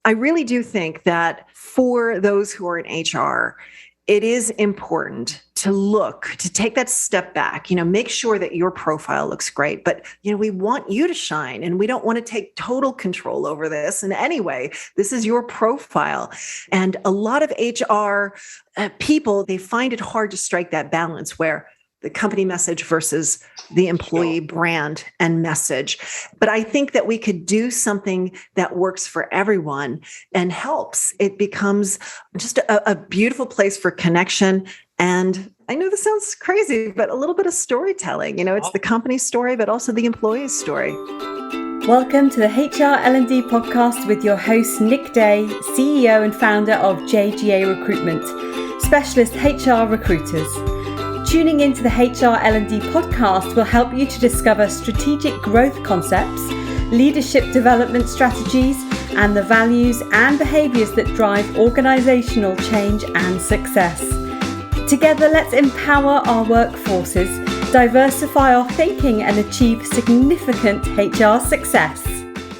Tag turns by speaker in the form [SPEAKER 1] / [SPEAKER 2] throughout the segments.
[SPEAKER 1] I really do think that for those who are in HR, it is important to take that step back, make sure that your profile looks great. But, we want you to shine and we don't want to take total control over this in any way. This is your profile. And a lot of HR people, they find it hard to strike that balance where the company message versus the employee brand and message. But I think that we could do something that works for everyone and helps. It becomes just a beautiful place for connection. And I know this sounds crazy, but a little bit of storytelling. It's the company story, but also the employee's story.
[SPEAKER 2] Welcome to the HR L&D Podcast with your host, Nick Day, CEO and founder of JGA Recruitment, specialist HR recruiters. Tuning into the HR L&D podcast will help you to discover strategic growth concepts, leadership development strategies, and the values and behaviours that drive organisational change and success. Together, let's empower our workforces, diversify our thinking, and achieve significant HR success.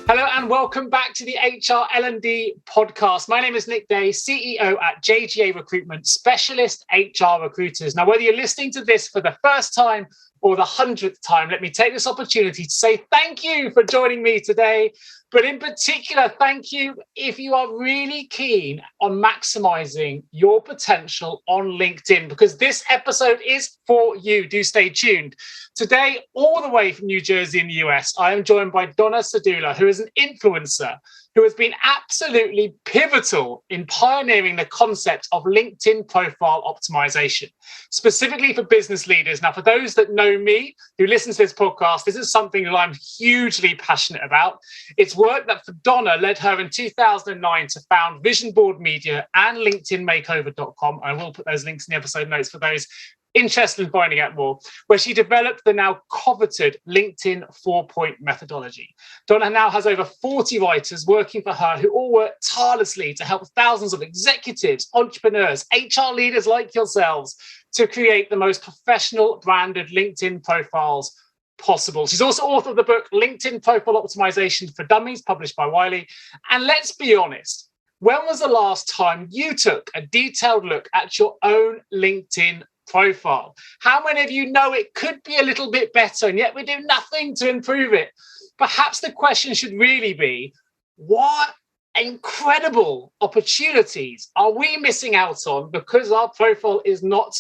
[SPEAKER 3] Hello and welcome back to the HR L&D podcast. My name is Nick Day, CEO at JGA Recruitment, specialist HR recruiters. Now, whether you're listening to this for the first time or the 100th time, let me take this opportunity to say thank you for joining me today. But in particular, thank you if you are really keen on maximizing your potential on LinkedIn, because this episode is for you. Do stay tuned. Today, all the way from New Jersey in the US, I am joined by Donna Serdula, who is an influencer who has been absolutely pivotal in pioneering the concept of LinkedIn profile optimization, specifically for business leaders. Now, for those that know me, who listen to this podcast, this is something that I'm hugely passionate about. It's work that for Donna led her in 2009 to found Vision Board Media and LinkedInMakeover.com. I will put those links in the episode notes for those interested in finding out more, where she developed the now coveted LinkedIn 4-point methodology. Donna now has over 40 writers working for her who all work tirelessly to help thousands of executives, entrepreneurs, HR leaders like yourselves to create the most professional branded LinkedIn profiles possible. She's also author of the book LinkedIn Profile Optimization for Dummies, published by Wiley. And let's be honest, when was the last time you took a detailed look at your own LinkedIn profile? How many of you know it could be a little bit better and yet we do nothing to improve it? Perhaps the question should really be, what incredible opportunities are we missing out on because our profile is not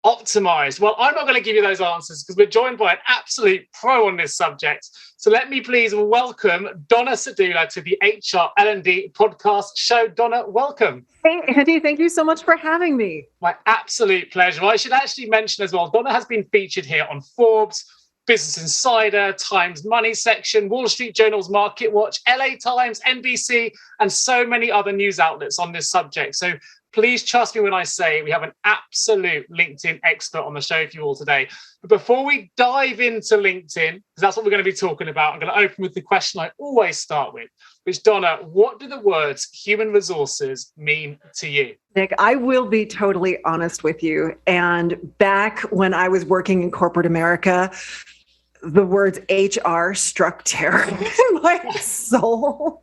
[SPEAKER 3] optimized? Well, I'm not going to give you those answers because we're joined by an absolute pro on this subject. So let me please welcome Donna Serdula to the HR L&D podcast show. Donna, welcome.
[SPEAKER 1] Hey, Andy, thank you so much for having me.
[SPEAKER 3] My absolute pleasure. I should actually mention as well, Donna has been featured here on Forbes, Business Insider, Times Money section, Wall Street Journal's Market Watch, LA Times, NBC, and so many other news outlets on this subject. So please trust me when I say we have an absolute LinkedIn expert on the show for you all today. But before we dive into LinkedIn, because that's what we're going to be talking about, I'm going to open with the question I always start with, which, Donna, what do the words human resources mean to you?
[SPEAKER 1] Nick, I will be totally honest with you. And back when I was working in corporate America, the words HR struck terror in my soul.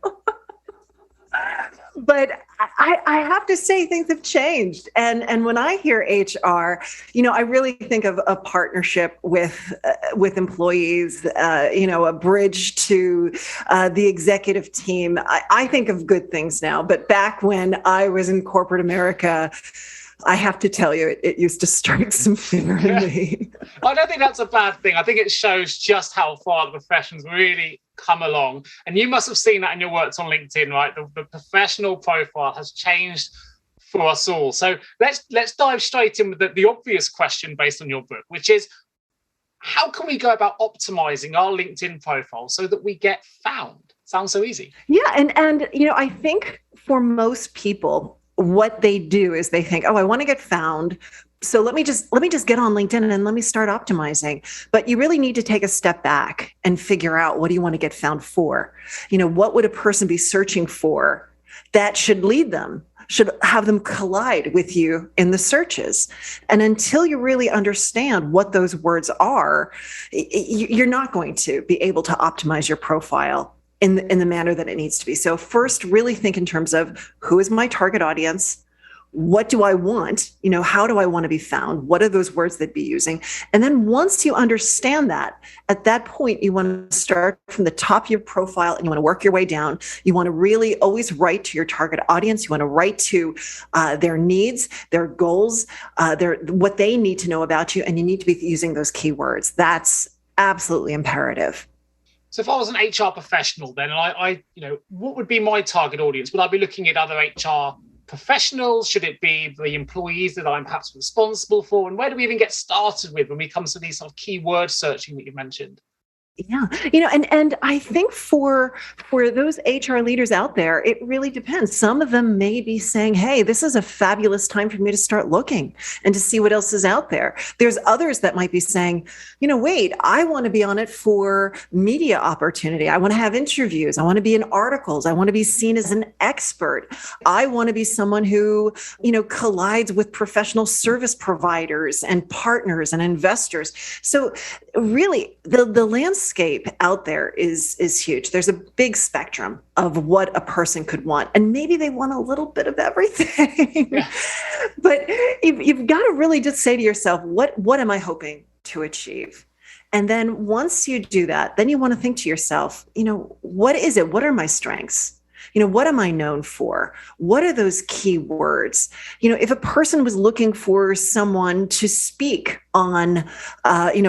[SPEAKER 1] But I have to say things have changed. And when I hear HR, I really think of a partnership with employees, a bridge to the executive team. I think of good things now. But back when I was in corporate America, I have to tell you, it used to strike some fear in me.
[SPEAKER 3] I don't think that's a bad thing. I think it shows just how far the profession's really come along. And you must have seen that in your work on LinkedIn, right? The professional profile has changed for us all. So let's dive straight in with the obvious question based on your book, which is, how can we go about optimizing our LinkedIn profile so that we get found? Sounds so easy.
[SPEAKER 1] Yeah. And I think for most people, what they do is they think, oh, I want to get found. So let me just get on LinkedIn and let me start optimizing. But you really need to take a step back and figure out, what do you want to get found for? What would a person be searching for that should lead them, should have them collide with you in the searches? And until you really understand what those words are, you're not going to be able to optimize your profile in the manner that it needs to be. So first, really think in terms of who is my target audience? What do I want? How do I want to be found? What are those words they'd be using? And then once you understand that, at that point, you want to start from the top of your profile and you want to work your way down. You want to really always write to your target audience. You want to write to their needs, their goals, what they need to know about you. And you need to be using those keywords. That's absolutely imperative.
[SPEAKER 3] So if I was an HR professional, then I what would be my target audience? Would I be looking at other HR professionals? Should it be the employees that I'm perhaps responsible for? And where do we even get started with when we come to these sort of keyword searching that you mentioned?
[SPEAKER 1] Yeah. And I think for those HR leaders out there, it really depends. Some of them may be saying, hey, this is a fabulous time for me to start looking and to see what else is out there. There's others that might be saying, wait, I want to be on it for media opportunity. I want to have interviews. I want to be in articles. I want to be seen as an expert. I want to be someone who, collides with professional service providers and partners and investors. So really, the landscape out there is huge. There's a big spectrum of what a person could want. And maybe they want a little bit of everything. Yeah. But you've got to really just say to yourself, what am I hoping to achieve? And then once you do that, then you want to think to yourself, what is it? What are my strengths? What am I known for? What are those key words? If a person was looking for someone to speak on,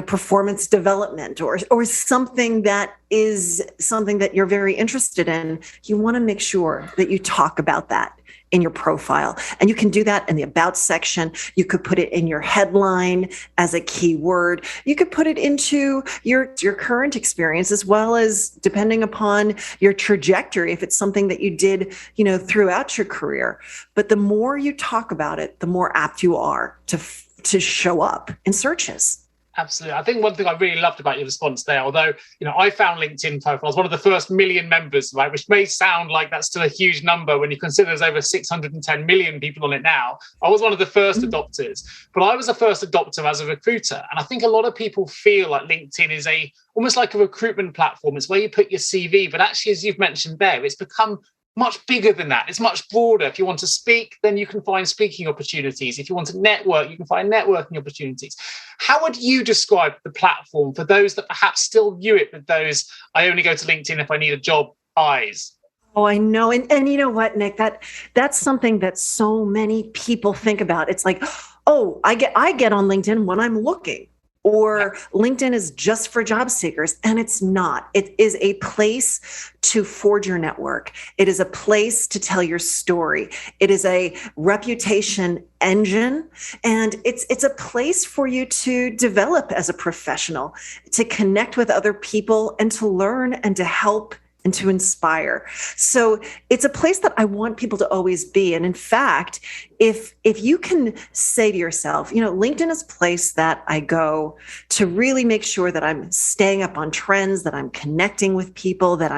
[SPEAKER 1] performance development or something that is something that you're very interested in, you want to make sure that you talk about that in your profile. And you can do that in the about section. You could put it in your headline as a keyword. You could put it into your current experience, as well as depending upon your trajectory, if it's something that you did, throughout your career. But the more you talk about it, the more apt you are to show up in searches.
[SPEAKER 3] Absolutely. I think one thing I really loved about your response there, although, I found LinkedIn profiles, one of the first million members, right, which may sound like that's still a huge number when you consider there's over 610 million people on it now. I was one of the first adopters, but I was a first adopter as a recruiter. And I think a lot of people feel like LinkedIn is almost like a recruitment platform. It's where you put your CV, but actually, as you've mentioned there, it's become much bigger than that. It's much broader. If you want to speak, then you can find speaking opportunities. If you want to network, you can find networking opportunities. How would you describe the platform for those that perhaps still view it with those, I only go to LinkedIn if I need a job eyes?
[SPEAKER 1] Oh, I know. And you know what, Nick, that's something that so many people think about. It's like, oh, I get on LinkedIn when I'm looking. Or LinkedIn is just for job seekers, and it's not. It is a place to forge your network. It is a place to tell your story. It is a reputation engine, and it's a place for you to develop as a professional, to connect with other people and to learn and to help and to inspire. So it's a place that I want people to always be. And in fact, if you can say to yourself, LinkedIn is a place that I go to really make sure that I'm staying up on trends, that I'm connecting with people, that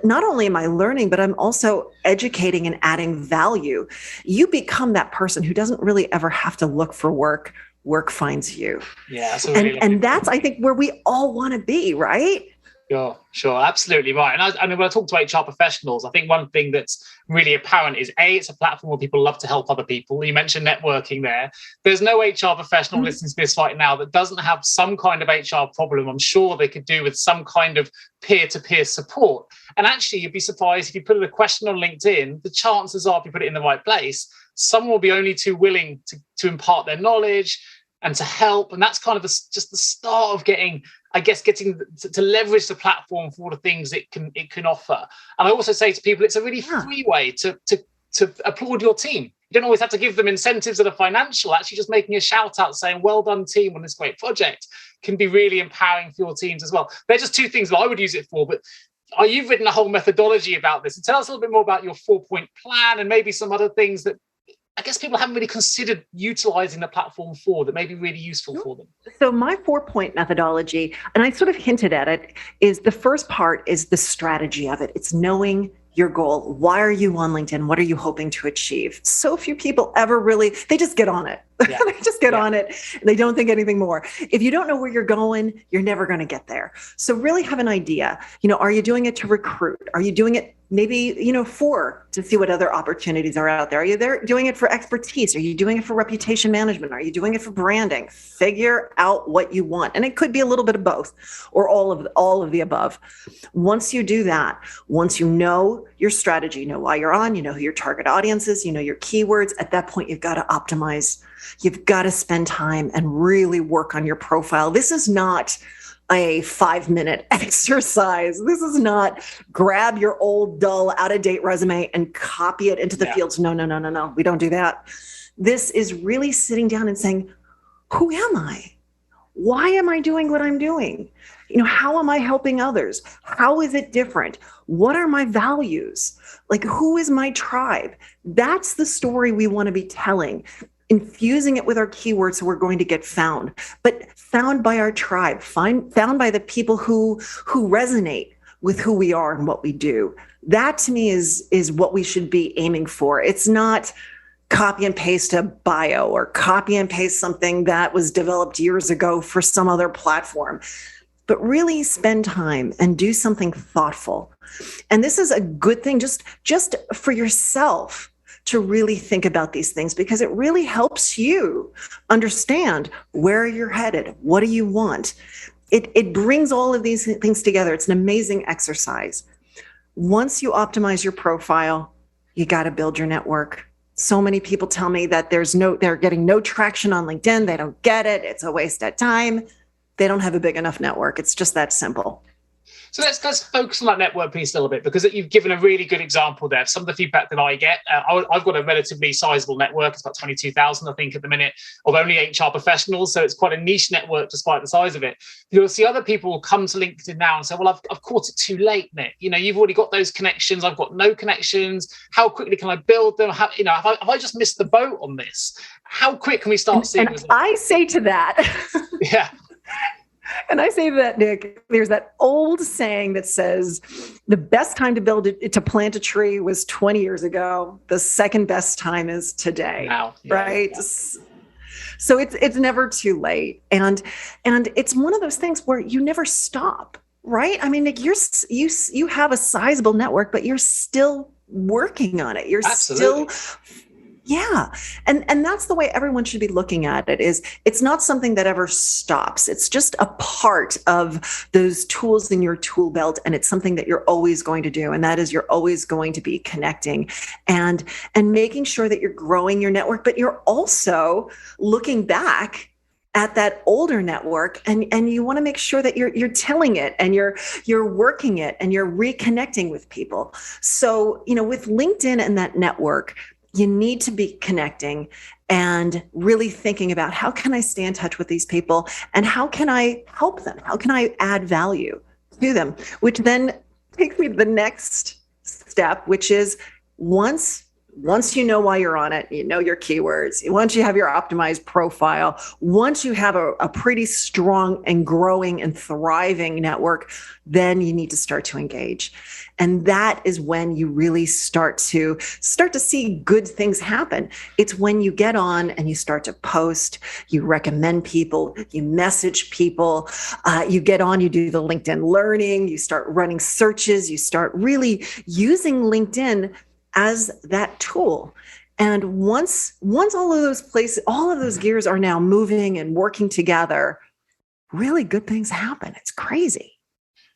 [SPEAKER 1] not only am I learning, but I'm also educating and adding value. You become that person who doesn't really ever have to look for work. Work finds you.
[SPEAKER 3] Yeah.
[SPEAKER 1] And that's, I think, where we all want to be, right?
[SPEAKER 3] Sure, absolutely right. And when I talk to HR professionals, I think one thing that's really apparent is it's a platform where people love to help other people. You mentioned networking there. There's no HR professional listening to this right now that doesn't have some kind of HR problem. I'm sure they could do with some kind of peer-to-peer support. And actually, you'd be surprised if you put a question on LinkedIn, the chances are, if you put it in the right place, someone will be only too willing to impart their knowledge and to help. And that's kind of just the start of getting to leverage the platform for all the things it can offer. And I also say to people, it's a really free way to applaud your team. You don't always have to give them incentives that are financial. Actually, just making a shout out saying, well done, team, on this great project can be really empowering for your teams as well. They're just two things that I would use it for. But you've written a whole methodology about this. And tell us a little bit more about your 4-point plan and maybe some other things that I guess people haven't really considered utilizing the platform for that may be really useful for them.
[SPEAKER 1] So my 4-point methodology, and I sort of hinted at it, is the first part is the strategy of it. It's knowing your goal. Why are you on LinkedIn? What are you hoping to achieve? So few people ever really, they just get on it.
[SPEAKER 3] Yeah.
[SPEAKER 1] They just get on it and they don't think anything more. If you don't know where you're going, you're never going to get there. So really have an idea. Are you doing it to recruit? Are you doing it maybe, to see what other opportunities are out there? Are you doing it for expertise? Are you doing it for reputation management? Are you doing it for branding? Figure out what you want. And it could be a little bit of both or all of the above. Once you do that, once you know your strategy, you know why you're on, you know who your target audience is, you know your keywords, at that point, you've got to optimize. You've got to spend time and really work on your profile. This is not a 5-minute exercise. This is not grab your old, dull, out-of-date resume and copy it into the fields. No. We don't do that. This is really sitting down and saying, who am I? Why am I doing what I'm doing? How am I helping others? How is it different? What are my values? Like, who is my tribe? That's the story we want to be telling. Infusing it with our keywords so we're going to get found, but found by our tribe, found by the people who resonate with who we are and what we do. That to me is what we should be aiming for. It's not copy and paste a bio or copy and paste something that was developed years ago for some other platform, but really spend time and do something thoughtful. And this is a good thing just for yourself, to really think about these things, because it really helps you understand where you're headed. What do you want? It brings all of these things together. It's an amazing exercise. Once you optimize your profile, you got to build your network. So many people tell me that they're getting no traction on LinkedIn. They don't get it. It's a waste of time. They don't have a big enough network. It's just that simple.
[SPEAKER 3] So let's focus on that network piece a little bit, because you've given a really good example there. Some of the feedback that I get, I've got a relatively sizable network. It's about 22,000, I think, at the minute, of only HR professionals. So it's quite a niche network despite the size of it. You'll see other people come to LinkedIn now and say, well, I've caught it too late, Nick. You've already got those connections. I've got no connections. How quickly can I build them? Have I just missed the boat on this? How quick can we start seeing
[SPEAKER 1] results? I say to that.
[SPEAKER 3] Yeah.
[SPEAKER 1] And I say that, Nick, there's that old saying that says the best time to plant a tree was 20 years ago. The second best time is today. Wow. Right? Yeah. So it's never too late. And it's one of those things where you never stop, right? I mean, Nick, you have a sizable network, but you're still working on it. You're
[SPEAKER 3] Absolutely.
[SPEAKER 1] still... Yeah. And that's the way everyone should be looking at it. It's not something that ever stops. It's just a part of those tools in your tool belt. And it's something that you're always going to do. And that is, you're always going to be connecting and making sure that you're growing your network, but you're also looking back at that older network, and you want to make sure that you're telling it and you're working it and you're reconnecting with people. So, with LinkedIn and that network, you need to be connecting and really thinking about, how can I stay in touch with these people and how can I help them? How can I add value to them? Which then takes me to the next step, which is once you know why you're on it, you know your keywords, once you have your optimized profile, once you have a pretty strong and growing and thriving network, then you need to start to engage. And that is when you really start to see good things happen. It's when you get on and you start to post, you recommend people, you message people, you get on, you do the LinkedIn learning, you start running searches, you start really using LinkedIn as that tool. And once all of those gears are now moving and working together, really good things happen. It's crazy.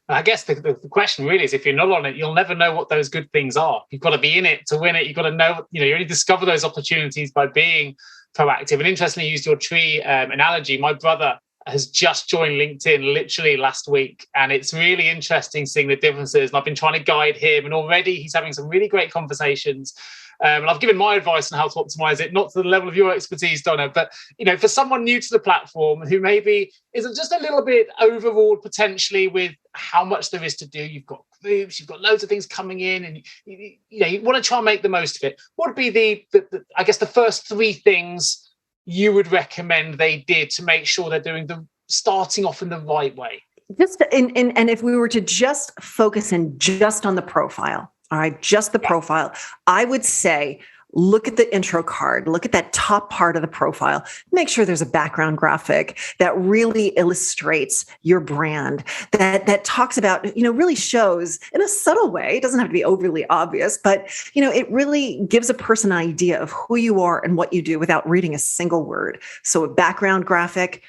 [SPEAKER 3] I guess the question really is, if you're not on it, you'll never know what those good things are. You've got to be in it to win it. You've got to know, you only discover those opportunities by being proactive. And interestingly, you used your tree analogy. My brother has just joined LinkedIn literally last week. And it's really interesting seeing the differences. And I've been trying to guide him, and already he's having some really great conversations. And I've given my advice on how to optimize it, not to the level of your expertise, Donna, but for someone new to the platform who maybe is just a little bit overawed potentially with how much there is to do. You've got groups, you've got loads of things coming in, and you want to try and make the most of it. What would be the first three things you would recommend they did to make sure they're starting off in the right way?
[SPEAKER 1] And if we were to just focus in just on the profile, all right, just the profile, I would say look at the intro card, look at that top part of the profile, make sure there's a background graphic that really illustrates your brand, that talks about, really shows in a subtle way. It doesn't have to be overly obvious, but, it really gives a person an idea of who you are and what you do without reading a single word. So a background graphic,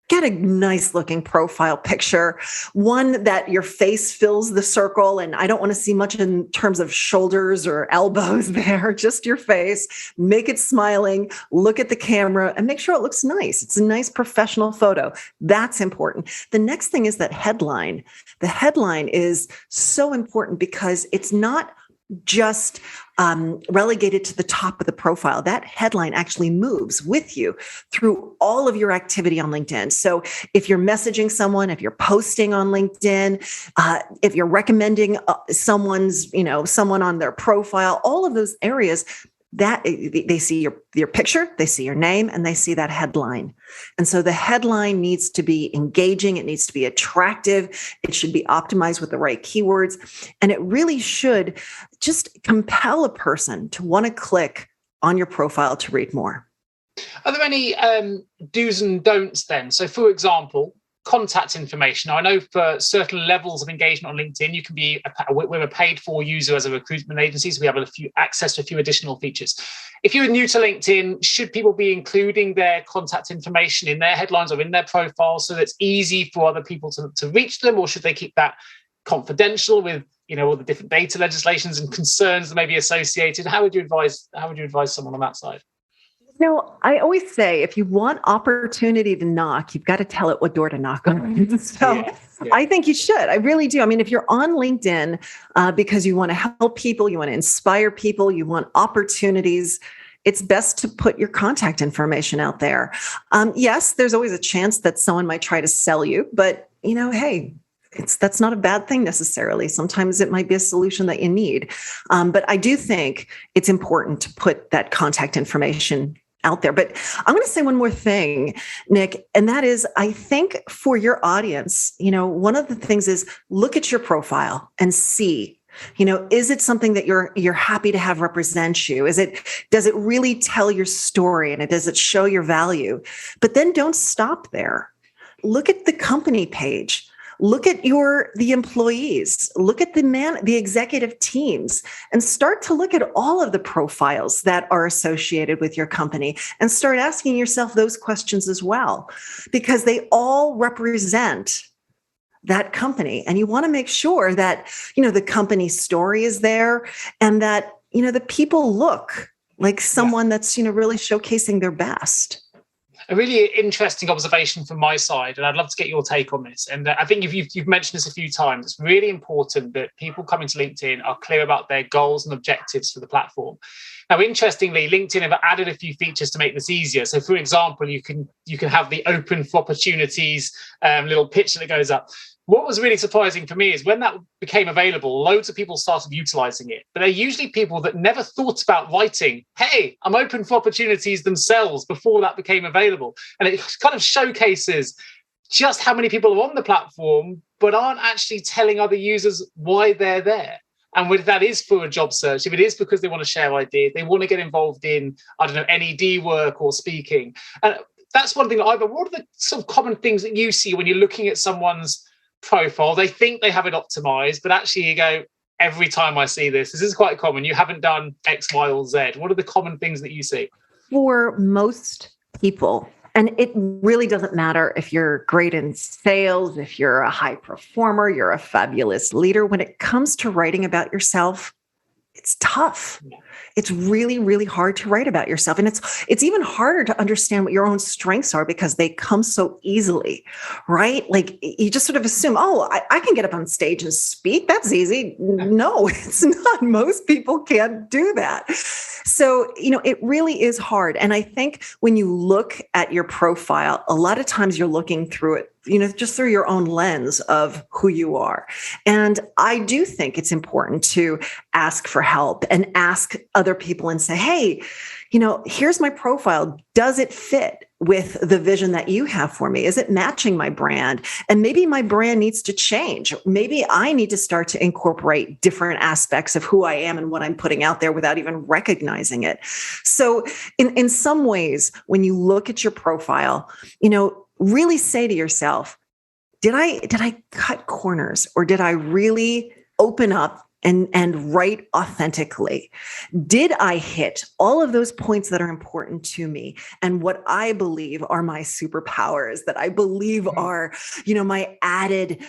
[SPEAKER 1] get a nice looking profile picture, one that your face fills the circle. And I don't want to see much in terms of shoulders or elbows there, just your face. Make it smiling, look at the camera and make sure it looks nice. It's a nice professional photo. That's important. The next thing is that headline. The headline is so important because it's not just relegated to the top of the profile. That headline actually moves with you through all of your activity on LinkedIn. So if you're messaging someone, if you're posting on LinkedIn, if you're recommending someone on their profile, all of those areas, that they see your picture, they see your name, and they see that headline. And so the headline needs to be engaging. It needs to be attractive. It should be optimized with the right keywords. And it really should just compel a person to want to click on your profile to read more.
[SPEAKER 3] Are there any do's and don'ts then? So for example, contact information. Now, I know for certain levels of engagement on LinkedIn, you can be we're a paid for user as a recruitment agency, so we have access to a few additional features. If you're new to LinkedIn, should people be including their contact information in their headlines or in their profile so that it's easy for other people to reach them, or should they keep that confidential with all the different data legislations and concerns that may be associated? How would you advise someone on that side?
[SPEAKER 1] I always say, if you want opportunity to knock, you've got to tell it what door to knock on. So yeah. I think you should. I really do. I mean, if you're on LinkedIn because you want to help people, you want to inspire people, you want opportunities, it's best to put your contact information out there. Yes, there's always a chance that someone might try to sell you, but hey, that's not a bad thing necessarily. Sometimes it might be a solution that you need. But I do think it's important to put that contact information out there. But I'm going to say one more thing, Nick, and that is, I think for your audience, one of the things is look at your profile and see, is it something that you're happy to have represent you? Does it really tell your story, and does it show your value? But then don't stop there. Look at the company page. Look at the employees, look at the executive teams, and start to look at all of the profiles that are associated with your company and start asking yourself those questions as well, because they all represent that company. And you want to make sure that, the company story is there and that, the people look like someone that's, really showcasing their best.
[SPEAKER 3] A really interesting observation from my side, and I'd love to get your take on this. And I think you've mentioned this a few times. It's really important that people coming to LinkedIn are clear about their goals and objectives for the platform. Now, interestingly, LinkedIn have added a few features to make this easier. So, for example, you can have the open for opportunities little picture that goes up. What was really surprising for me is when that became available, loads of people started utilizing it. But they're usually people that never thought about writing, hey, I'm open for opportunities themselves before that became available. And it kind of showcases just how many people are on the platform, but aren't actually telling other users why they're there. And if that is for a job search, if it is because they want to share ideas, they want to get involved in, NED work or speaking. And that's one thing that what are the sort of common things that you see when you're looking at someone's profile? They think they have it optimized, but actually you go, every time I see this is quite common. You haven't done X, Y, or Z. What are the common things that you see?
[SPEAKER 1] For most people, and it really doesn't matter if you're great in sales, if you're a high performer, you're a fabulous leader, when it comes to writing about yourself, it's tough. It's really, really hard to write about yourself. And it's even harder to understand what your own strengths are because they come so easily, right? Like you just sort of assume, I can get up on stage and speak. That's easy. No, it's not. Most people can't do that. So, it really is hard. And I think when you look at your profile, a lot of times you're looking through it, just through your own lens of who you are. And I do think it's important to ask for help and ask other people and say, hey, here's my profile. Does it fit? with the vision that you have for me? Is it matching my brand? And maybe my brand needs to change. Maybe I need to start to incorporate different aspects of who I am and what I'm putting out there without even recognizing it. So in some ways, when you look at your profile, really say to yourself, did I cut corners, or did I really open up and write authentically? Did I hit all of those points that are important to me and what I believe are my superpowers, that I believe are, my added,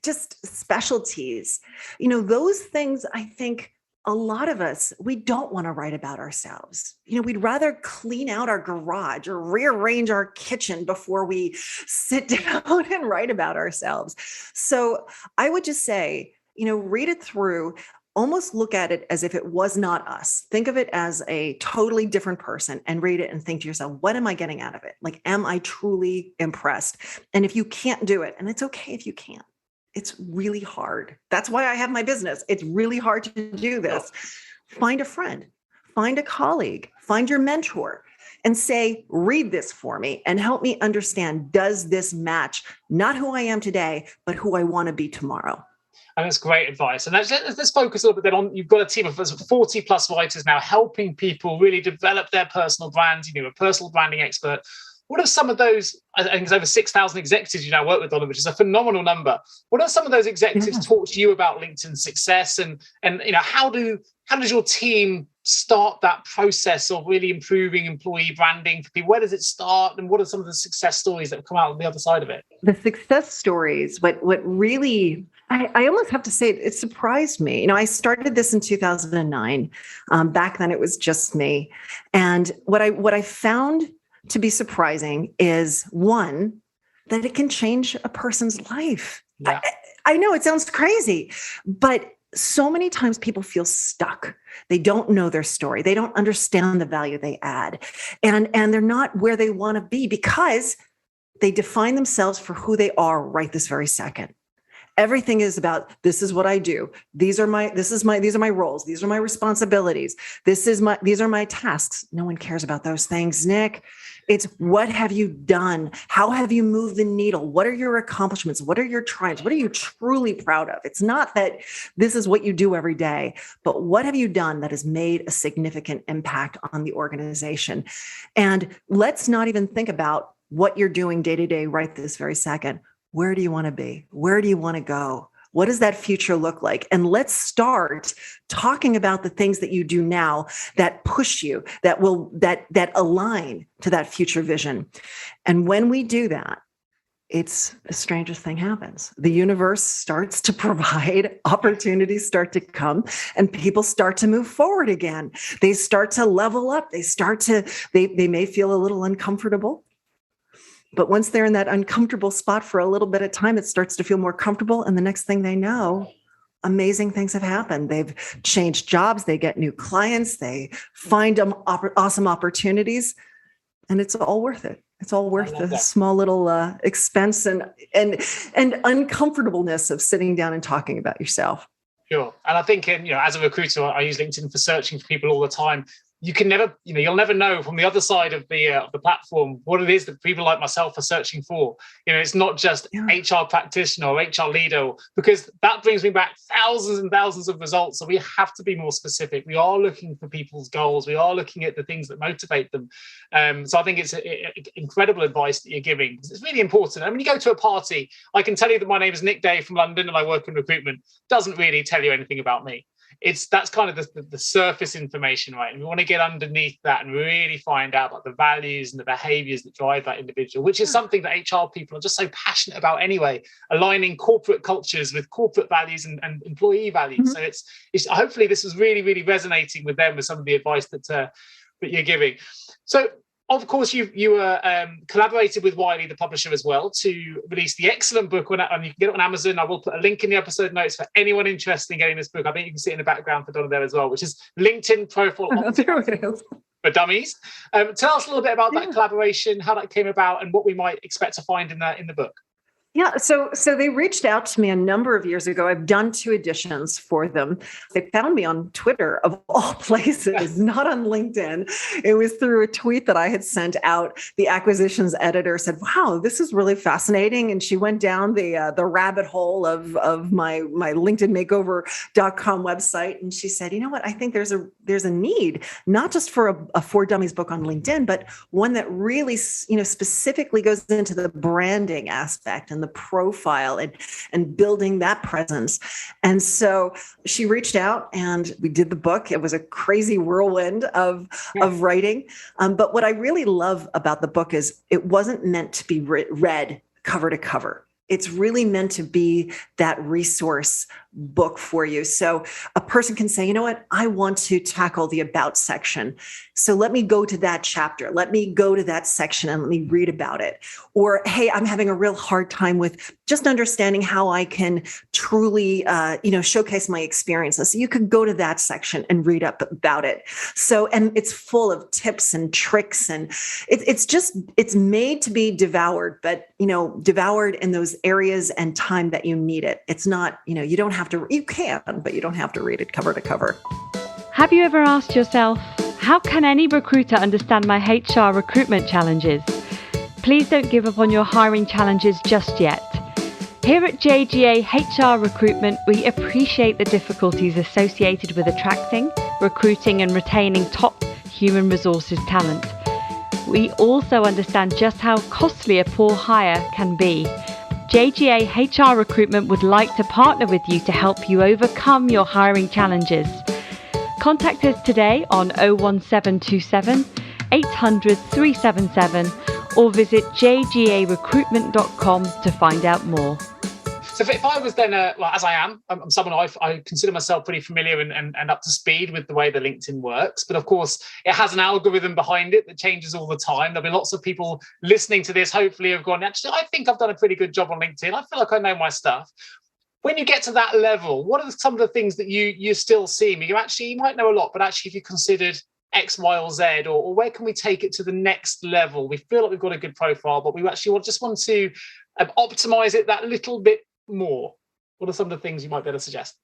[SPEAKER 1] just specialties? Those things, I think a lot of us, we don't want to write about ourselves. We'd rather clean out our garage or rearrange our kitchen before we sit down and write about ourselves. So I would just say, read it through, almost look at it as if it was not us. Think of it as a totally different person and read it and think to yourself, what am I getting out of it? Like, am I truly impressed? And if you can't do it, and it's okay if you can't, it's really hard. That's why I have my business. It's really hard to do this. Find a friend, find a colleague, find your mentor, and say, read this for me and help me understand, does this match not who I am today, but who I want to be tomorrow?
[SPEAKER 3] And that's great advice. And let's focus a little bit then on, you've got a team of 40 plus writers now helping people really develop their personal brand, a personal branding expert. What are some of those, I think it's over 6,000 executives you now work with, Donna, which is a phenomenal number. What are some of those executives talk to you about LinkedIn success? And how does your team start that process of really improving employee branding for people? Where does it start? And what are some of the success stories that have come out on the other side of it?
[SPEAKER 1] The success stories, what really, I almost have to say, it surprised me. I started this in 2009. Back then it was just me. And what I found to be surprising is, one, that it can change a person's life. Yeah. I know it sounds crazy, but so many times people feel stuck. They don't know their story. They don't understand the value they add. And they're not where they want to be because they define themselves for who they are right this very second. Everything is about, this is what I do. These are my roles. These are my responsibilities. These are my tasks. No one cares about those things, Nick. It's, what have you done? How have you moved the needle? What are your accomplishments? What are your triumphs? What are you truly proud of? It's not that this is what you do every day, but what have you done that has made a significant impact on the organization? And let's not even think about what you're doing day to day right this very second. Where do you want to be? Where do you want to go? What does that future look like? And let's start talking about the things that you do now that push you, that align to that future vision. And when we do that, it's the strangest thing happens. The universe starts to provide, opportunities start to come, and people start to move forward again. They start to level up. They may feel a little uncomfortable. But once they're in that uncomfortable spot for a little bit of time, it starts to feel more comfortable. And the next thing they know, amazing things have happened. They've changed jobs. They get new clients. They find awesome opportunities. And it's all worth it. It's all worth the small little expense and uncomfortableness of sitting down and talking about yourself.
[SPEAKER 3] Sure. And I think, as a recruiter, I use LinkedIn for searching for people all the time. You can never, you'll never know from the other side of the platform what it is that people like myself are searching for. It's not just HR practitioner or HR leader, because that brings me back thousands and thousands of results. So we have to be more specific. We are looking for people's goals. We are looking at the things that motivate them. So I think it's incredible advice that you're giving. It's really important. And when you go to a party, I can tell you that my name is Nick Day from London and I work in recruitment. Doesn't really tell you anything about me. That's kind of the surface information, right? And we want to get underneath that and really find out about the values and the behaviors that drive that individual, which is something that HR people are just so passionate about anyway, aligning corporate cultures with corporate values and employee values. Mm-hmm. So it's hopefully this is really, really resonating with them with some of the advice that you're giving. So, of course, you collaborated with Wiley, the publisher, as well, to release the excellent book, and you can get it on Amazon. I will put a link in the episode notes for anyone interested in getting this book. I think you can see it in the background for Donna there as well, which is LinkedIn Profile Optimisation for Dummies. Tell us a little bit about that collaboration, how that came about, and what we might expect to find in the book.
[SPEAKER 1] Yeah, so they reached out to me a number of years ago. I've done 2 editions for them. They found me on Twitter of all places, not on LinkedIn. It was through a tweet that I had sent out. The acquisitions editor said, "Wow, this is really fascinating." And she went down the rabbit hole of my LinkedInmakeover.com website, and she said, "You know what? I think there's a need, not just for a For Dummies book on LinkedIn, but one that really, specifically goes into the branding aspect and the profile and building that presence." And so she reached out and we did the book. It was a crazy whirlwind of writing. But what I really love about the book is it wasn't meant to be read cover to cover. It's really meant to be that resource book for you. So a person can say, "You know what? I want to tackle the about section. So let me go to that chapter. Let me go to that section and let me read about it." Or, "Hey, I'm having a real hard time with just understanding how I can truly, showcase my experiences." So you could go to that section and read up about it. So, and it's full of tips and tricks, and it's made to be devoured, but, devoured in those areas and time that you need it. It's not, you don't have to, you can, but you don't have to read it cover to cover.
[SPEAKER 2] Have you ever asked yourself, how can any recruiter understand my HR recruitment challenges? Please don't give up on your hiring challenges just yet. Here at JGA HR Recruitment, we appreciate the difficulties associated with attracting, recruiting and retaining top human resources talent. We also understand just how costly a poor hire can be. JGA HR Recruitment would like to partner with you to help you overcome your hiring challenges. Contact us today on 01727 800 377 or visit jgarecruitment.com to find out more.
[SPEAKER 3] So if I was then, as I am, I'm someone I consider myself pretty familiar and up to speed with the way that LinkedIn works. But of course, it has an algorithm behind it that changes all the time. There'll be lots of people listening to this, hopefully, have gone, "Actually, I think I've done a pretty good job on LinkedIn. I feel like I know my stuff." When you get to that level, what are some of the things that you still see? You might know a lot, but actually, if you considered X, Y, or Z, or where can we take it to the next level? We feel like we've got a good profile, but we actually just want to optimize it that little bit more. What are some of the things you might be able to suggest?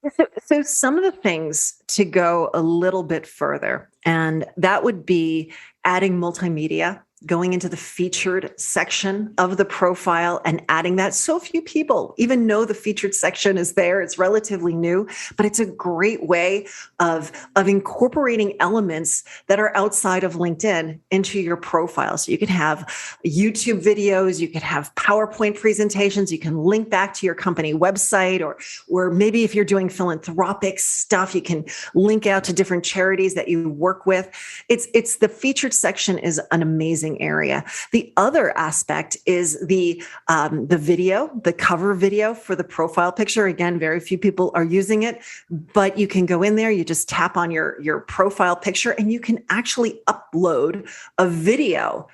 [SPEAKER 1] So some of the things to go a little bit further, and that would be adding multimedia, going into the featured section of the profile and adding that. So few people even know the featured section is there. It's relatively new, but it's a great way of incorporating elements that are outside of LinkedIn into your profile. So you could have YouTube videos, you could have PowerPoint presentations, you can link back to your company website, or maybe if you're doing philanthropic stuff, you can link out to different charities that you work with. It's the featured section is an amazing area. The other aspect is the video, the cover video for the profile picture. Again, very few people are using it, but you can go in there, you just tap on your profile picture, and you can actually upload a video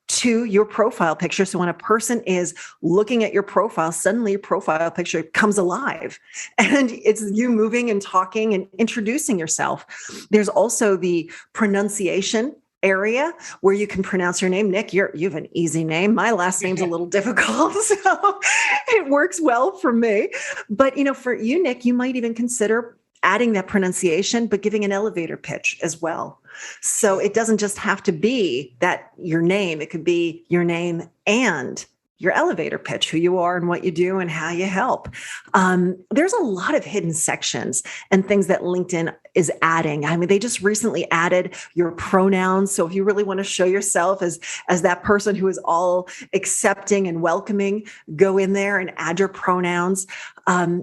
[SPEAKER 1] to your profile picture. So when a person is looking at your profile, suddenly your profile picture comes alive and it's you moving and talking and introducing yourself. There's also the pronunciation area where you can pronounce your name. Nick, you have an easy name. My last name's a little difficult, so it works well for me. But for you, Nick, you might even consider adding that pronunciation, but giving an elevator pitch as well. So it doesn't just have to be that your name, it could be your name and your elevator pitch, who you are and what you do and how you help. There's a lot of hidden sections and things that LinkedIn is adding. I mean, they just recently added your pronouns. So if you really want to show yourself as that person who is all accepting and welcoming, go in there and add your pronouns.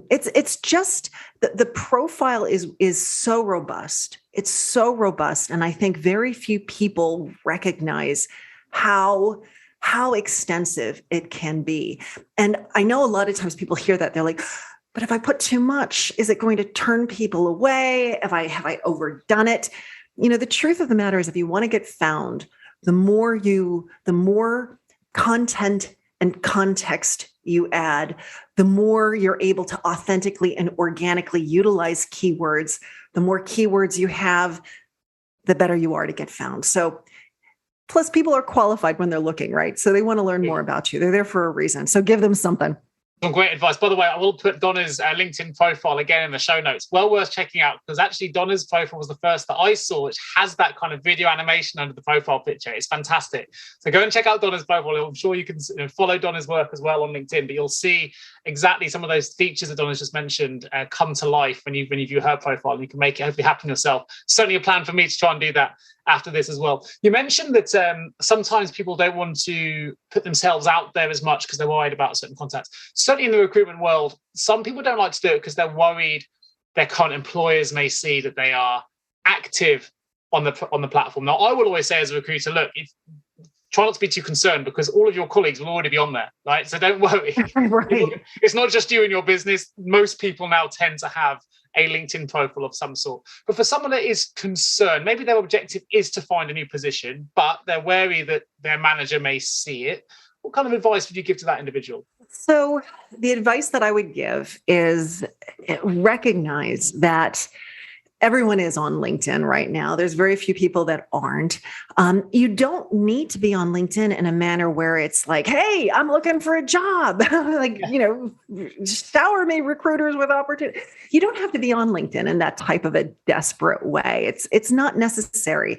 [SPEAKER 1] It's just the profile is so robust. It's so robust. And I think very few people recognize how extensive it can be. And I know a lot of times people hear that, they're like, but if I put too much, is it going to turn people away? Have I overdone it? The truth of the matter is, if you want to get found, the more content and context you add, the more you're able to authentically and organically utilize keywords. The more keywords you have, the better you are to get found. So plus, people are qualified when they're looking, right? So they want to learn more about you. They're there for a reason. So give them something.
[SPEAKER 3] Some great advice. By the way, I will put Donna's LinkedIn profile again in the show notes. Well worth checking out, because actually Donna's profile was the first that I saw, which has that kind of video animation under the profile picture. It's fantastic. So go and check out Donna's profile. I'm sure you can follow Donna's work as well on LinkedIn, but you'll see exactly some of those features that Donna's just mentioned come to life when you view her profile, and you can make it hopefully happen yourself. Certainly a plan for me to try and do that after this as well. You mentioned that sometimes people don't want to put themselves out there as much because they're worried about certain contacts. Certainly in the recruitment world, some people don't like to do it because they're worried their current employers may see that they are active on the platform. Now, I will always say as a recruiter, look, try not to be too concerned, because all of your colleagues will already be on there, right? So don't worry.
[SPEAKER 1] Right.
[SPEAKER 3] It's not just you and your business. Most people now tend to have a LinkedIn profile of some sort. But for someone that is concerned, maybe their objective is to find a new position, but they're wary that their manager may see it. What kind of advice would you give to that individual?
[SPEAKER 1] So the advice that I would give is recognize that everyone is on LinkedIn right now. There's very few people that aren't. You don't need to be on LinkedIn in a manner where it's like, hey, I'm looking for a job. Shower me recruiters with opportunity. You don't have to be on LinkedIn in that type of a desperate way. It's not necessary.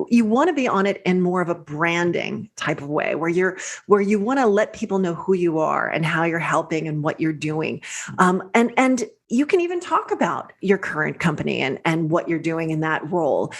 [SPEAKER 1] You want to be on it in more of a branding type of way, where you want to let people know who you are and how you're helping and what you're doing. And you can even talk about your current company and what you're doing in that role.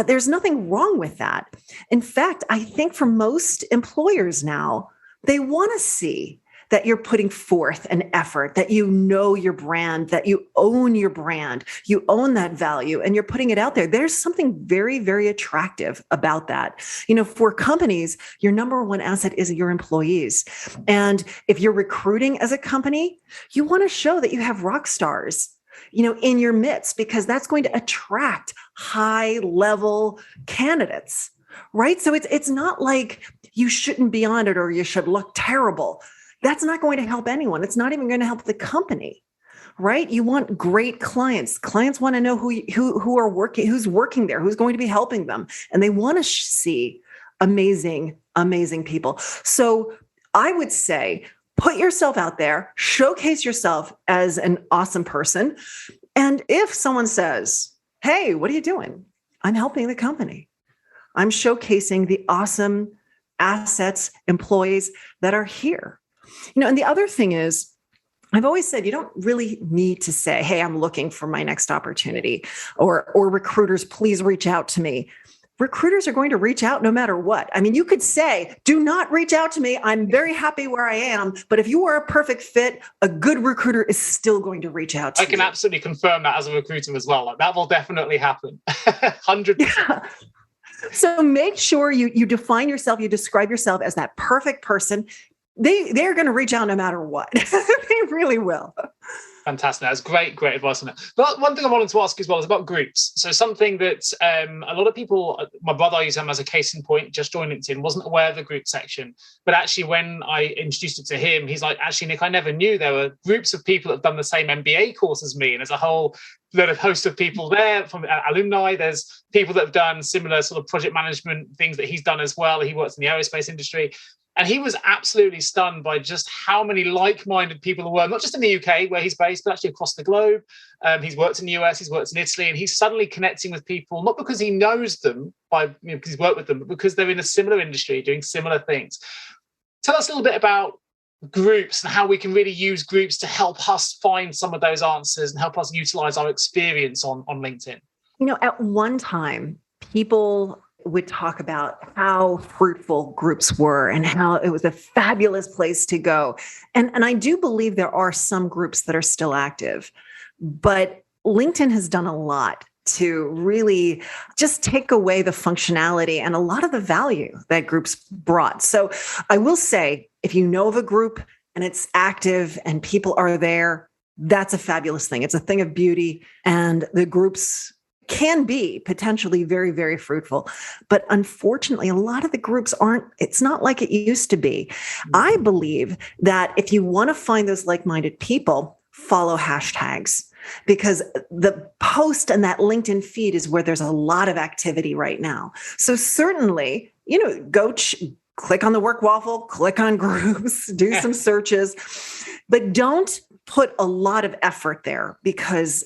[SPEAKER 1] There's nothing wrong with that. In fact, I think for most employers now, they want to see that you're putting forth an effort, that you know your brand, that you own your brand, you own that value, and you're putting it out there. There's something very, very attractive about that. For companies, your number one asset is your employees. And if you're recruiting as a company, you want to show that you have rock stars, in your midst, because that's going to attract high-level candidates, right? So it's not like you shouldn't be on it or you should look terrible. That's not going to help anyone. It's not even going to help the company, right? You want great clients. Clients want to know who's working there, who's going to be helping them. And they want to see amazing, amazing people. So I would say, put yourself out there, showcase yourself as an awesome person. And if someone says, hey, what are you doing? I'm helping the company. I'm showcasing the awesome assets, employees that are here. And the other thing is, I've always said, you don't really need to say, hey, I'm looking for my next opportunity, or recruiters, please reach out to me. Recruiters are going to reach out no matter what. I mean, you could say, do not reach out to me. I'm very happy where I am. But if you are a perfect fit, a good recruiter is still going to reach out to you.
[SPEAKER 3] I can absolutely confirm that as a recruiter as well. That will definitely happen. 100%. Yeah.
[SPEAKER 1] So make sure you define yourself, you describe yourself as that perfect person. They're going to reach out no matter what. They really will.
[SPEAKER 3] Fantastic. That's great advice on that. But one thing I wanted to ask as well is about groups. So something that a lot of people, my brother, I use him as a case in point, just joined LinkedIn, wasn't aware of the group section. But actually, when I introduced it to him, he's like, actually, Nick, I never knew there were groups of people that have done the same MBA course as me. And there's a whole host of people there from alumni. There's people that have done similar sort of project management things that he's done as well. He works in the aerospace industry. And he was absolutely stunned by just how many like-minded people there were, not just in the UK where he's based, but actually across the globe. He's worked in the US, he's worked in Italy, and he's suddenly connecting with people, not because he knows them, because he's worked with them, but because they're in a similar industry, doing similar things. Tell us a little bit about groups and how we can really use groups to help us find some of those answers and help us utilize our experience on LinkedIn.
[SPEAKER 1] At one time, people would talk about how fruitful groups were and how it was a fabulous place to go. And I do believe there are some groups that are still active, but LinkedIn has done a lot to really just take away the functionality and a lot of the value that groups brought. So I will say, if you know of a group and it's active and people are there, that's a fabulous thing. It's a thing of beauty, and the groups can be potentially very, very fruitful. But unfortunately, a lot of the groups it's not like it used to be. I believe that if you want to find those like-minded people, follow hashtags, because the post and that LinkedIn feed is where there's a lot of activity right now. So certainly, click on the work waffle, click on groups, do some searches, but don't put a lot of effort there because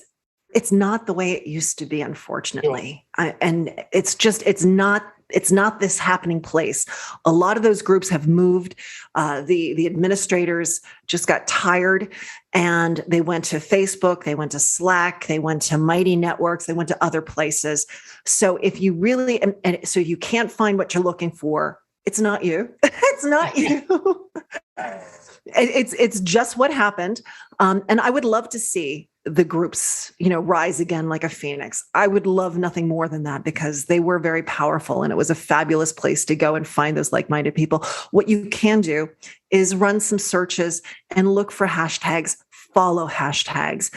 [SPEAKER 1] it's not the way it used to be, unfortunately. And it's not this happening place. A lot of those groups have moved. The administrators just got tired and they went to Facebook, they went to Slack, they went to Mighty Networks, they went to other places. So if you really, and so you can't find what you're looking for, it's not you. It's not you. It's just what happened. And I would love to see the groups, rise again like a phoenix. I would love nothing more than that because they were very powerful and it was a fabulous place to go and find those like-minded people. What you can do is run some searches and look for hashtags, follow hashtags.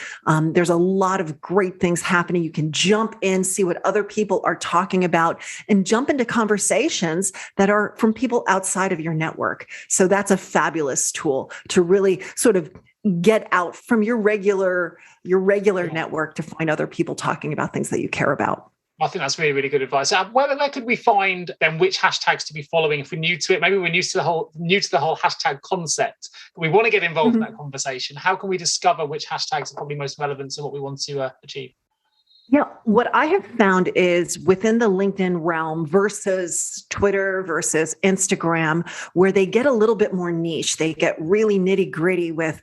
[SPEAKER 1] There's a lot of great things happening. You can jump in, see what other people are talking about, and jump into conversations that are from people outside of your network. So that's a fabulous tool to really sort of get out from your regular network to find other people talking about things that you care about.
[SPEAKER 3] I think that's really, really good advice. Where could we find then which hashtags to be following if we're new to it? Maybe we're new to the whole hashtag concept. We want to get involved in that conversation. How can we discover which hashtags are probably most relevant to what we want to achieve?
[SPEAKER 1] Yeah, what I have found is within the LinkedIn realm versus Twitter versus Instagram, where they get a little bit more niche, they get really nitty gritty with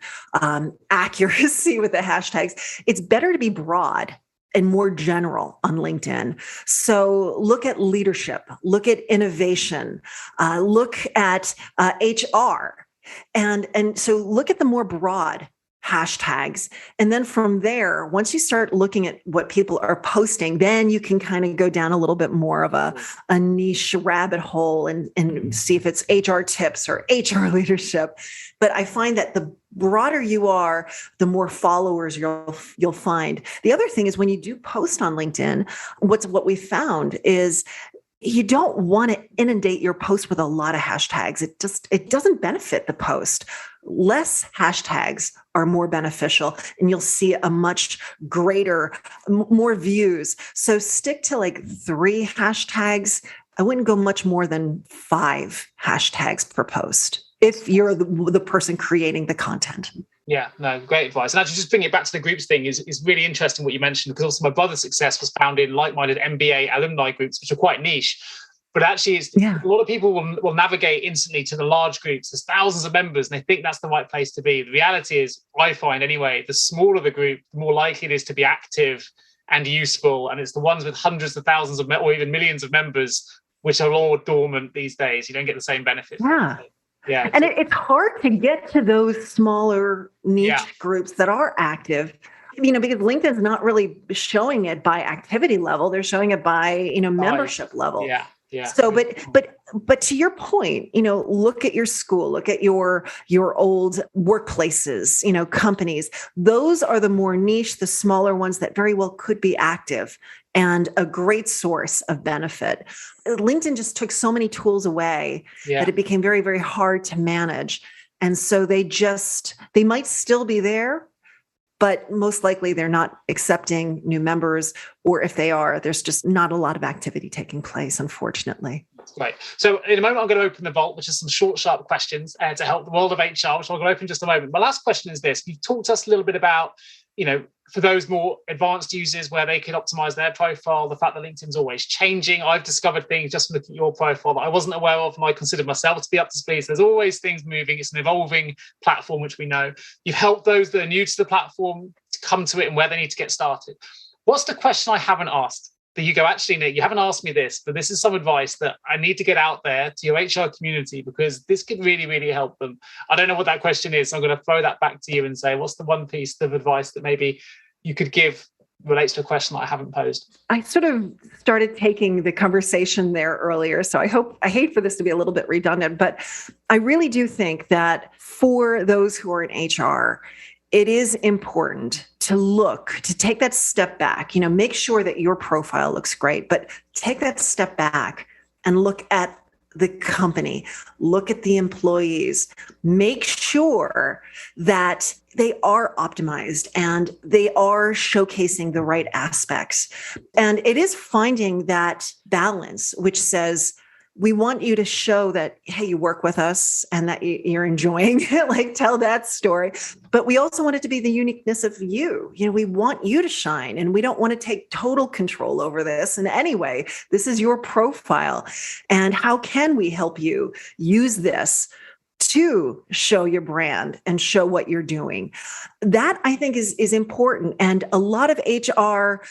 [SPEAKER 1] accuracy with the hashtags. It's better to be broad and more general on LinkedIn. So look at leadership, look at innovation, look at HR. And so look at the more broad hashtags. And then from there, once you start looking at what people are posting, then you can kind of go down a little bit more of a niche rabbit hole and see if it's HR tips or HR leadership. But I find that the broader you are, the more followers you'll find. The other thing is when you do post on LinkedIn, what we found is you don't want to inundate your post with a lot of hashtags. It doesn't benefit the post. Less hashtags are more beneficial and you'll see a much greater, more views. So stick to like 3 hashtags. I wouldn't go much more than 5 hashtags per post if you're the person creating the content.
[SPEAKER 3] Yeah, no, great advice. And actually just bringing it back to the groups thing is really interesting what you mentioned, because also my brother's success was found in like-minded MBA alumni groups, which are quite niche. But actually, a lot of people will navigate instantly to the large groups. There's thousands of members and they think that's the right place to be. The reality is, I find anyway, the smaller the group, the more likely it is to be active and useful. And it's the ones with hundreds of thousands of or even millions of members, which are all dormant these days. You don't get the same benefit.
[SPEAKER 1] Yeah. And it's hard to get to those smaller niche groups that are active, because LinkedIn's not really showing it by activity level. They're showing it by, membership level.
[SPEAKER 3] Yeah.
[SPEAKER 1] So, but to your point, look at your school, look at your old workplaces, companies. Those are the more niche, the smaller ones that very well could be active and a great source of benefit. LinkedIn just took so many tools away that it became very, very hard to manage. And so they might still be there, but most likely they're not accepting new members, or if they are, there's just not a lot of activity taking place, unfortunately.
[SPEAKER 3] Right. So in a moment, I'm going to open the vault, which is some short, sharp questions to help the world of HR, which I'm going to open in just a moment. My last question is this. You've talked to us a little bit about, for those more advanced users where they can optimize their profile, the fact that LinkedIn's always changing. I've discovered things just from looking at your profile that I wasn't aware of, and I consider myself to be up to speed. So there's always things moving. It's an evolving platform, which we know. You've helped those that are new to the platform to come to it and where they need to get started. What's the question I haven't asked? That you go, actually, Nick, you haven't asked me this, but this is some advice that I need to get out there to your HR community because this could really, really help them. I don't know what that question is. So I'm going to throw that back to you and say, what's the one piece of advice that maybe you could give relates to a question that I haven't posed? I
[SPEAKER 1] sort of started taking the conversation there earlier. So I hate for this to be a little bit redundant, but I really do think that for those who are in HR, it is important to take that step back, make sure that your profile looks great, but take that step back and look at the company, look at the employees, make sure that they are optimized and they are showcasing the right aspects. And it is finding that balance, which says, we want you to show that, hey, you work with us and that you're enjoying it, like tell that story. But we also want it to be the uniqueness of you. We want you to shine, and we don't want to take total control over this in any way. This is your profile. And how can we help you use this to show your brand and show what you're doing? That, I think, is important. And a lot of HR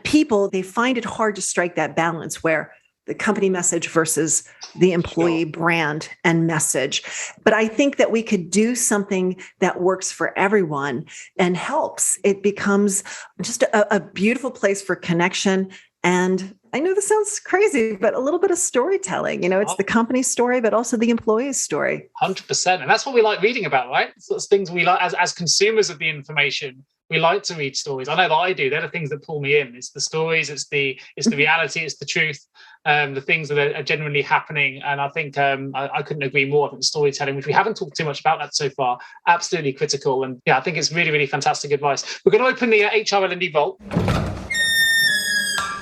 [SPEAKER 1] people, they find it hard to strike that balance where the company message versus the employee brand and message. But I think that we could do something that works for everyone and helps. It becomes just a beautiful place for connection. And I know this sounds crazy, but a little bit of storytelling. It's the company's story, but also the employee's story.
[SPEAKER 3] 100%. And that's what we like reading about, right? So it's things we like as consumers of the information. We like to read stories. I know that I do. They're the things that pull me in. It's the stories, it's the reality, it's the truth, the things that are genuinely happening. And I think I couldn't agree more. I think storytelling, which we haven't talked too much about that so far, absolutely critical. And yeah, I think it's really, really fantastic advice. We're going to open the HR L&D Vault.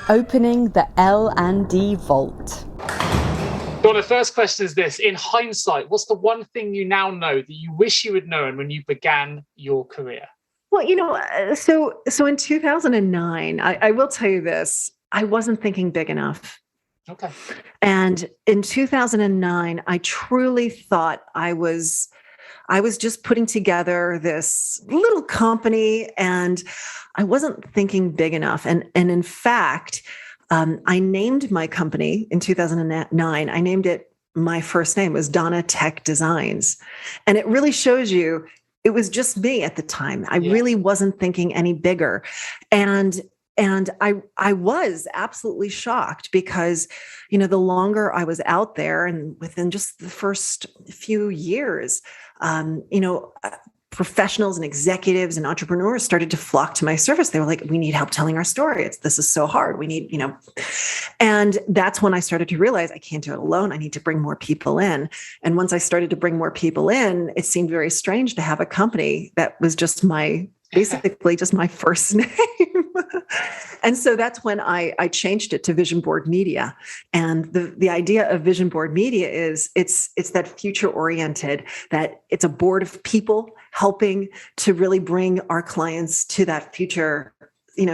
[SPEAKER 2] Opening the L&D Vault.
[SPEAKER 3] Donna, first question is this. In hindsight, what's the one thing you now know that you wish you had known when you began your career?
[SPEAKER 1] Well, so in 2009, I will tell you this, I wasn't thinking big enough.
[SPEAKER 3] Okay.
[SPEAKER 1] And in 2009, I truly thought I was just putting together this little company, and I wasn't thinking big enough. And in fact, I named my company in 2009. I named it, my first name was Donna Tech Designs. And it really shows you, it was just me at the time. I really wasn't thinking any bigger. And I was absolutely shocked because, the longer I was out there, and within just the first few years, professionals and executives and entrepreneurs started to flock to my service. They were like, we need help telling our story. This is so hard. We need, and that's when I started to realize I can't do it alone. I need to bring more people in. And once I started to bring more people in, it seemed very strange to have a company that was just basically just my first name. And so that's when I changed it to Vision Board Media. And the idea of Vision Board Media is it's that future oriented, that it's a board of people helping to really bring our clients to that future,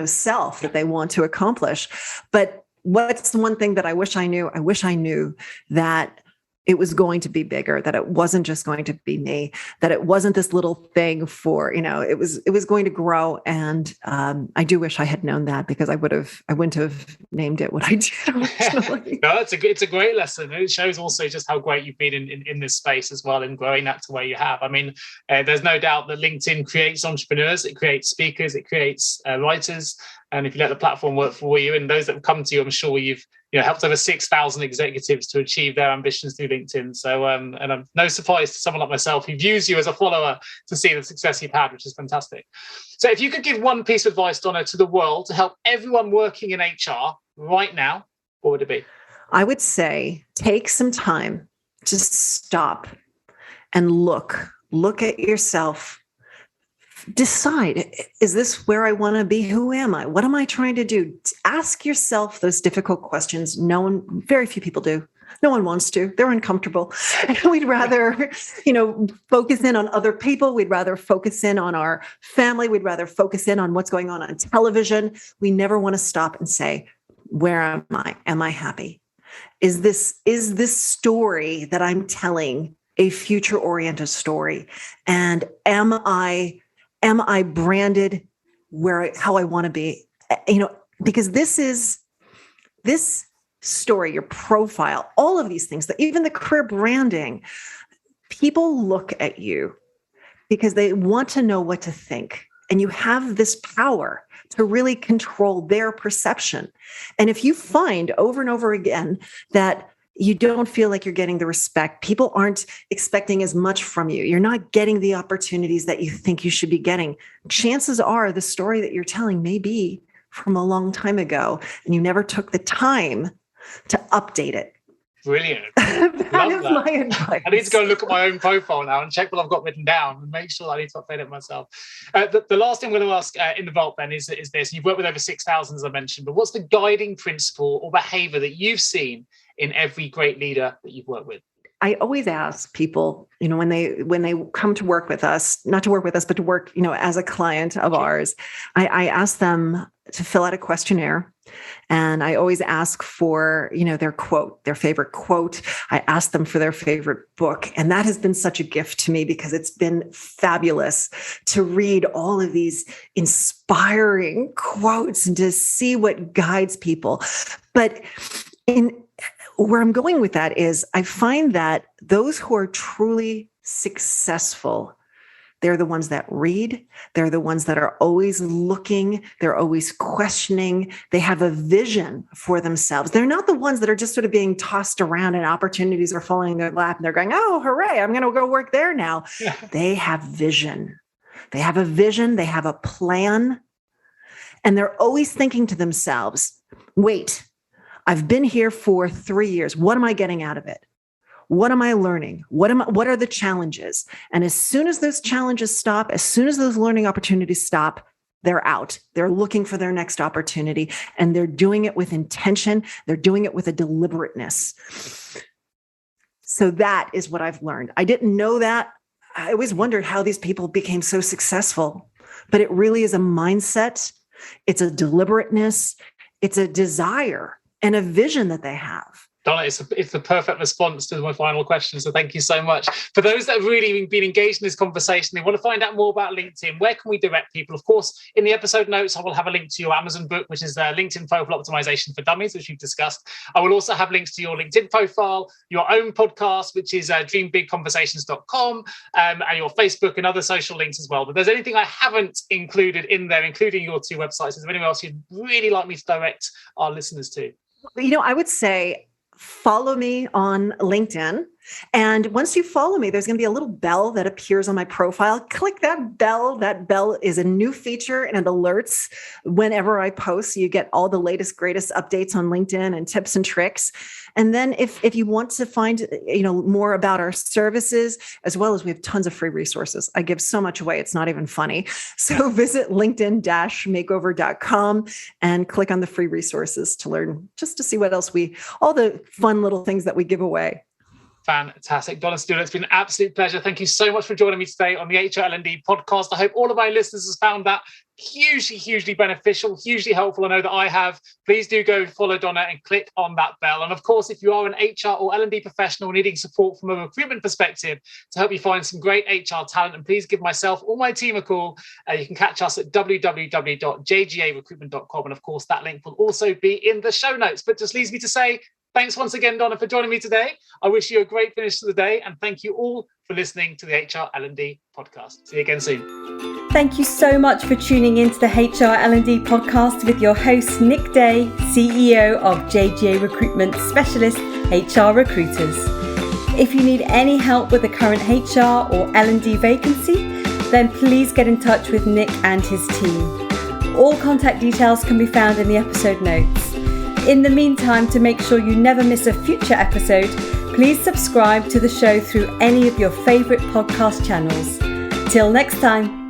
[SPEAKER 1] self that they want to accomplish. But what's the one thing that I wish I knew? I wish I knew that it was going to be bigger, that it wasn't just going to be me, that it wasn't this little thing for, it was going to grow. And I do wish I had known that, because I wouldn't have named it what I did originally.
[SPEAKER 3] No, it's a great lesson. It shows also just how great you've been in this space as well, and growing that to where you have. I mean, there's no doubt that LinkedIn creates entrepreneurs, it creates speakers, it creates writers. And if you let the platform work for you, and those that have come to you, I'm sure you've helped over 6,000 executives to achieve their ambitions through LinkedIn. So, and I'm no surprise to someone like myself who views you as a follower to see the success you've had, which is fantastic. So if you could give one piece of advice, Donna, to the world to help everyone working in HR right now, what would it be?
[SPEAKER 1] I would say take some time to stop and look at yourself. Decide, is this where I want to be? Who am I? What am I trying to do? Ask yourself those difficult questions. Very few people do. No one wants to. They're uncomfortable. And we'd rather, focus in on other people. We'd rather focus in on our family. We'd rather focus in on what's going on television. We never want to stop and say, where am I? Am I happy? Is this story that I'm telling a future-oriented story? And am I branded how I want to be? Because this story, your profile, all of these things, even the career branding, people look at you because they want to know what to think. And you have this power to really control their perception. And if you find over and over again that you don't feel like you're getting the respect, people aren't expecting as much from you, you're not getting the opportunities that you think you should be getting, chances are the story that you're telling may be from a long time ago, and you never took the time to update it.
[SPEAKER 3] Brilliant.
[SPEAKER 1] That is my advice.
[SPEAKER 3] I need to go and look at my own profile now and check what I've got written down and make sure I need to update it myself. The last thing I'm going to ask in the vault then is this. You've worked with over 6,000, as I mentioned, but what's the guiding principle or behavior that you've seen in every great leader that you've worked with?
[SPEAKER 1] I always ask people, when they come to work with us, not to work with us, but to work, as a client of ours, I ask them to fill out a questionnaire. And I always ask for, their quote, their favorite quote. I ask them for their favorite book. And that has been such a gift to me because it's been fabulous to read all of these inspiring quotes and to see what guides people. But where I'm going with that is I find that those who are truly successful, they're the ones that read. They're the ones that are always looking. They're always questioning. They have a vision for themselves. They're not the ones that are just sort of being tossed around and opportunities are falling in their lap and they're going, oh, hooray, I'm going to go work there now. Yeah. They have vision. They have a vision. They have a plan. And they're always thinking to themselves, wait, I've been here for 3 years. What am I getting out of it? What am I learning? What are the challenges? And as soon as those challenges stop, as soon as those learning opportunities stop, they're out. They're looking for their next opportunity and they're doing it with intention. They're doing it with a deliberateness. So that is what I've learned. I didn't know that. I always wondered how these people became so successful, but it really is a mindset. It's a deliberateness. It's a desire and a vision that they have.
[SPEAKER 3] Donna, it's the perfect response to my final question. So thank you so much. For those that have really been engaged in this conversation, they want to find out more about LinkedIn. Where can we direct people? Of course, in the episode notes, I will have a link to your Amazon book, which is LinkedIn Profile Optimization for Dummies, which we've discussed. I will also have links to your LinkedIn profile, your own podcast, which is dreambigconversations.com, and your Facebook and other social links as well. But there's anything I haven't included in there, including your two websites. Is there anyone else you'd really like me to direct our listeners to?
[SPEAKER 1] I would say, follow me on LinkedIn. And once you follow me, there's going to be a little bell that appears on my profile. Click that bell. That bell is a new feature and it alerts whenever I post. So you get all the latest, greatest updates on LinkedIn and tips and tricks. And then if you want to find, more about our services, as well as we have tons of free resources. I give so much away. It's not even funny. So visit linkedin-makeover.com and click on the free resources to learn, just to see what else all the fun little things that we give away.
[SPEAKER 3] Fantastic. Donna Serdula, it's been an absolute pleasure. Thank you so much for joining me today on the HR L&D podcast. I hope all of my listeners have found that hugely beneficial, hugely helpful. I know that I have. Please do go follow Donna and click on that bell. And of course, if you are an HR or L&D professional needing support from a recruitment perspective to help you find some great HR talent, and please give myself or my team a call. You can catch us at www.jgarecruitment.com. And of course, that link will also be in the show notes. But just leaves me to say, thanks once again, Donna, for joining me today. I wish you a great finish to the day. And thank you all for listening to the HR L&D podcast. See you again soon.
[SPEAKER 2] Thank you so much for tuning into the HR L&D podcast with your host, Nick Day, CEO of JGA Recruitment, Specialist HR Recruiters. If you need any help with the current HR or L&D vacancy, then please get in touch with Nick and his team. All contact details can be found in the episode notes. In the meantime, to make sure you never miss a future episode, please subscribe to the show through any of your favorite podcast channels. Till next time.